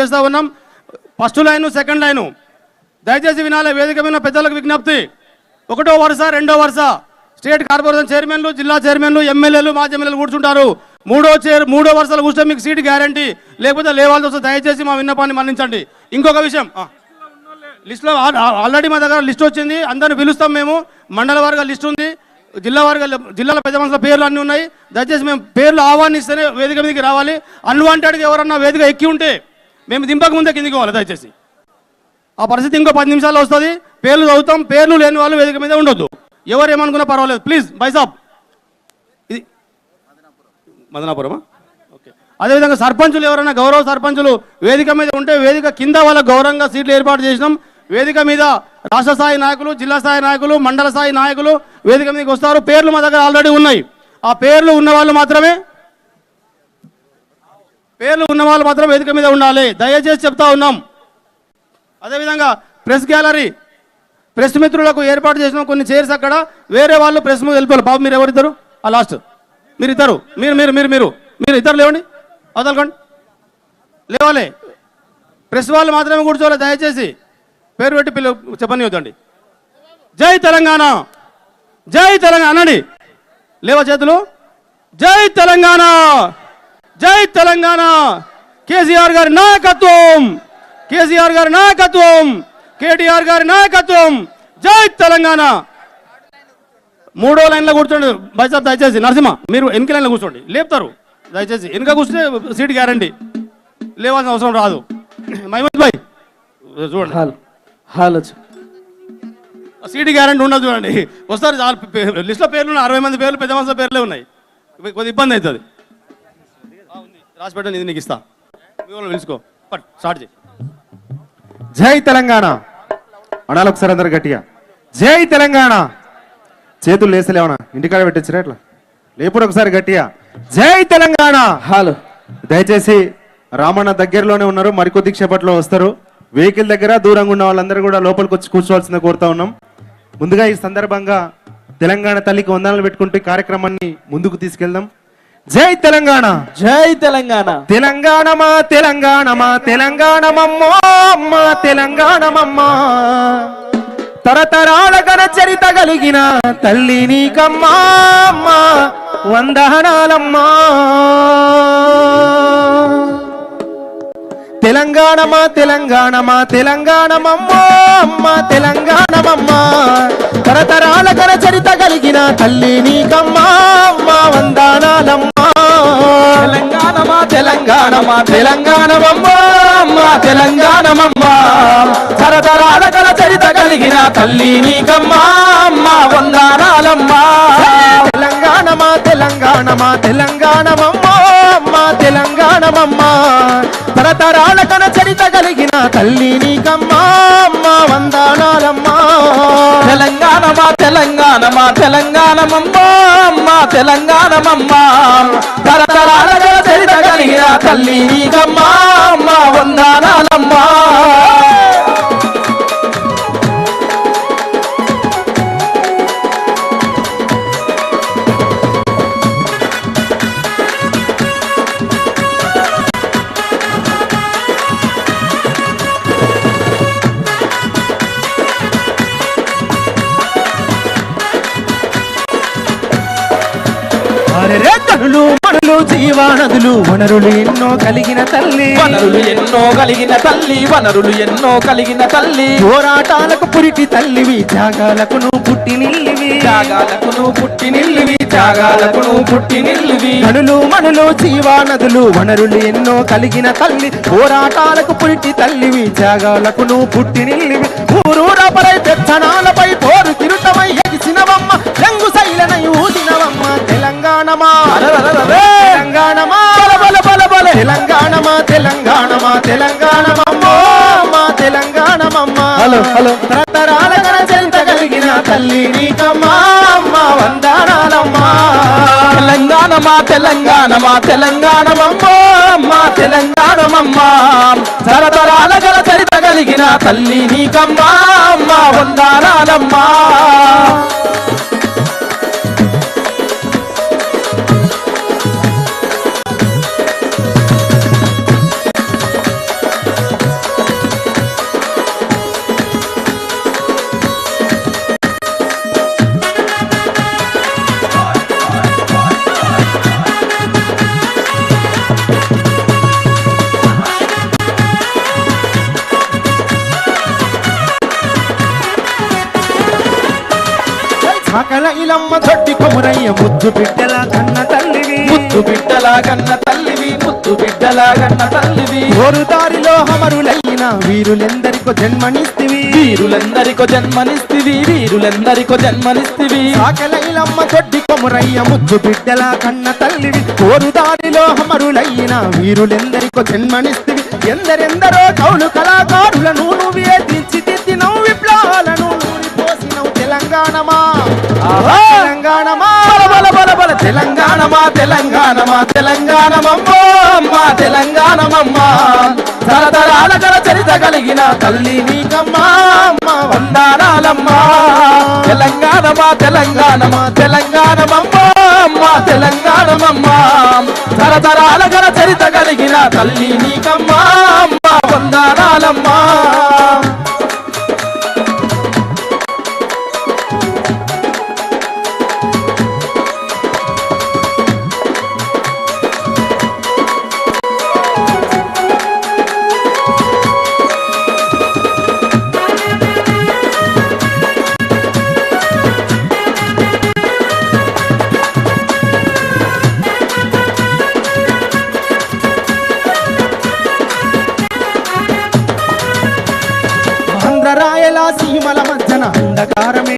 చేస్తూ ఉన్నాం. First line second line దయచేసి వినాలి. వేదిక మీద పెద్దలకు విజ్ఞప్తి. 1వ వరుస 2వ వరుస స్టేట్ కార్పొరేషన్ చైర్మన్లు, జిల్లా చైర్మన్లు, ఎమ్మెల్యేలు, మాజీ ఎమ్మెల్యేలు కూర్చుంటారు. 3వ వరుసలో కూర్చొని మీకు సీట్ గ్యారంటీ, లేకపోతే లేవాల్సి వస్తే దయచేసి మా విన్నపాన్ని మన్నించండి. ఇంకొక విషయం, లిస్టులో ఆల్రెడీ మా దగ్గర లిస్ట్ వచ్చింది. అందరిని పిలుస్తాం మేము. మండల వారిగా లిస్ట్ ఉంది, జిల్లాల పెద్ద మనుషుల పేర్లు అన్నీ ఉన్నాయి. దయచేసి మేము పేర్లు ఆహ్వానిస్తేనే వేదిక మీదకి రావాలి. అన్వాంటెడ్గా ఎవరన్నా వేదిక ఎక్కి ఉంటే మేము దింపక ముందే కిందికి పోవాలి. దయచేసి ఆ పరిస్థితి ఇంకో 10 నిమిషాల్లో వస్తుంది. పేర్లు చదువుతాం. పేర్లు లేని వాళ్ళు వేదిక మీద ఉండొద్దు. ఎవరు ఏమనుకున్నా పర్వాలేదు. ప్లీజ్ బైసాబ్. ఇది మదనాపురమా? ఓకే. అదేవిధంగా సర్పంచులు ఎవరైనా గౌరవ సర్పంచులు వేదిక మీద ఉంటే వేదిక కింద వాళ్ళకు గౌరవంగా సీట్లు ఏర్పాటు చేసినాం. వేదిక మీద రాష్ట్ర స్థాయి నాయకులు, జిల్లా స్థాయి నాయకులు, మండల స్థాయి నాయకులు వేదిక మీదకి వస్తారు. పేర్లు మా దగ్గర ఆల్రెడీ ఉన్నాయి. ఆ పేర్లు ఉన్న వాళ్ళు మాత్రమే వేదిక మీద ఉండాలి. దయచేసి చెప్తా ఉన్నాం. అదేవిధంగా ప్రెస్ గ్యాలరీ, ప్రెస్ మిత్రులకు ఏర్పాటు చేసిన కొన్ని చైర్స్ అక్కడ వేరే వాళ్ళు ప్రెస్ మీద వెళ్ళిపోవాలి. బాబు మీరు ఎవరిద్దరు? ఆ లాస్ట్ మీరు ఇద్దరు, మీరు ఇద్దరు లేవండి, వదలకండి, లేవాలి. ప్రెస్ వాళ్ళు మాత్రమే కూర్చోవాలి. దయచేసి పేరు పెట్టి చెప్పనివద్దండి. జై తెలంగాణ, జై తెలంగాణ అనండి. లేవ చేతులు. జై తెలంగాణ, జై తెలంగాణ. కేసీఆర్ గారి నాయకత్వం, కేసీఆర్ గారి నాయకత్వం, కేటీఆర్ గారి నాయకత్వం. జై తెలంగాణ. 3వ లైన్లో కూర్చోండి బైసాబ్. దయచేసి నరసింహ మీరు వెనక లైన్లో కూర్చోండి, లేపుతారు. దయచేసి వెనక కూర్చుంటే సీట్ గ్యారంటీ, లేవాల్సిన అవసరం రాదు. మహమ్మద్ భాయ్ చూడండి, హలో సీట్ గ్యారంటీ ఉండదు. చూడండి వస్తారు. లిస్టులో పేర్లు ఉన్నాయి, 60 మంది పేర్లు పెద్ద మనుషుల పేర్లే ఉన్నాయి. కొద్ది ఇబ్బంది అవుతుంది. రాసి పెట్టండి, ఇది నీకు ఇస్తా, పిలుచుకో, స్టార్ట్ చేయి. జై తెలంగాణ అనాలి ఒకసారి అందరు గట్టిగా. జై తెలంగాణ. చేతులు లేసలేవనా? ఇంటికాడ పెట్టించరా? ఇట్లా లేపుడు ఒకసారి గట్టిగా. జై తెలంగాణ. హలో దయచేసి రామన్న దగ్గరలోనే ఉన్నారు, మరికొద్ది క్షేపట్లో వస్తారు. వెహికల్ దగ్గర దూరంగా ఉన్న వాళ్ళందరూ కూడా లోపలికి వచ్చి కూర్చోవాల్సిందిగా కోరుతా ఉన్నాం. ముందుగా ఈ సందర్భంగా తెలంగాణ తల్లికి వందనాలు పెట్టుకుంటూ కార్యక్రమాన్ని ముందుకు తీసుకెళ్దాం. జై తెలంగాణ, జై తెలంగాణ. తెలంగాణమా తెలంగాణమా తెలంగాణమమ్మా అమ్మా తెలంగాణమమ్మా. తరతరాల గణ చరిత కలిగిన తల్లి నీకమ్మా అమ్మా వందనాలమ్మా. తెలంగాణమా తెలంగాణమా తెలంగాణమమ్మా అమ్మా తెలంగాణమమ్మా. తరతరాల గణ చరిత కలిగిన తల్లి నీకమ్మా అమ్మా వందనాలమ్మా. తెలంగాణమా తెలంగాణమా తెలంగాణమమ్మా అమ్మా తెలంగాణమమ్మా. తరతరాల గల చరిత కలిగిన తల్లి నీకమ్మా అమ్మా వందనాలమ్మా. తెలంగాణమా తెలంగాణమా తెలంగాణమమ్మా అమ్మా తెలంగాణమమ్మా. తరతరాల కన చరిత కలిగిన తల్లి నీకమ్మా అమ్మా వందనాలమ్మా. తెలంగాణమా తెలంగాణమా తెలంగాణమమ్మా అమ్మా తెలంగాణమమ్మా. తరతరాల గల చరిత కలిగిన తల్లి నీకమ్మా అమ్మా వందనాలమ్మా. కనులు మనులు జీవానదులు వనరులు ఎన్నో కలిగిన తల్లి, వనరులు ఎన్నో కలిగిన తల్లి, వనరులు ఎన్నో కలిగిన తల్లి. పోరాటాలకు పురిటి తల్లివి, త్యాగాలకు నువ్వు పుట్టి నిల్లివి, త్యాగాలకు నువ్వు పుట్టి నిల్లివి, త్యాగాలకు నువ్వు పుట్టి నిల్లివి. కనులు మనులు జీవానదులు వనరులు ఎన్నో కలిగిన తల్లి, పోరాటాలకు పురిటి తల్లివి, త్యాగాలకు నువ్వు పుట్టి నిల్లివి. ఊరూరపరై పెత్తనాలపై పోరు కిరుటమై ఎగిసినవమ్మ, రంగు శైలనై ఊదినవమ్మ తెలంగాణమా తెలంగాణమా తెలంగాణమా తెలంగాణమా తెలంగాణమమ్మా మా తెలంగాణమమ్మా. హలో హలో తరతరాల గణ చరిత కలిగిన తల్లి నీకమ్మా అమ్మా వందనాలమ్మా. తెలంగాణమా తెలంగాణమా తెలంగాణమమ్మా అమ్మా తెలంగాణమమ్మా. తరతరాల గల చరిత కలిగిన తల్లి నీకమ్మా అమ్మా వందనాలమ్మా. సాకల ఇలమ్మ దొడ్డి కొమురయ్య ముద్దు బిడ్డల కన్న తల్లివి ముద్దు బిడ్డలా కన్న తల్లివి ముద్దు బిడ్డలా కన్న తల్లివి ఓరు దారిలో అమరులైన వీరులెందరికో జన్మనిస్తివి వీరులెందరికో జన్మనిస్తివి వీరులెందరికో జన్మనిస్తివి సాకల ఇలమ్మ దొడ్డి కొమురయ్య ముద్దు బిడ్డల కన్న తల్లివి ఓరు దారిలో అమరులైన వీరులెందరికో జన్మనిస్తివి ఎందరెందరో కౌలు కళాకారులను నువ్వే తీర్చిదిద్దినవు విప్లవాలను నూరిపోసినవు తెలంగాణమా తెలంగాణమా బల బల బల తెలంగాణమా తెలంగాణమా తెలంగాణమమ్మ అమ్మా తెలంగాణమమ్మ తరతరాల గల చరిత కలిగిన తల్లి నీకమ్మా అమ్మ వందనాలమ్మా తెలంగాణమా తెలంగాణమా తెలంగాణమమ్మ అమ్మ తెలంగాణమమ్మ తరతరాల గల చరిత కలిగిన తల్లి నీకమ్మా అమ్మ వందనాలమ్మా రాయల సీమల మధ్యన అంధకారమే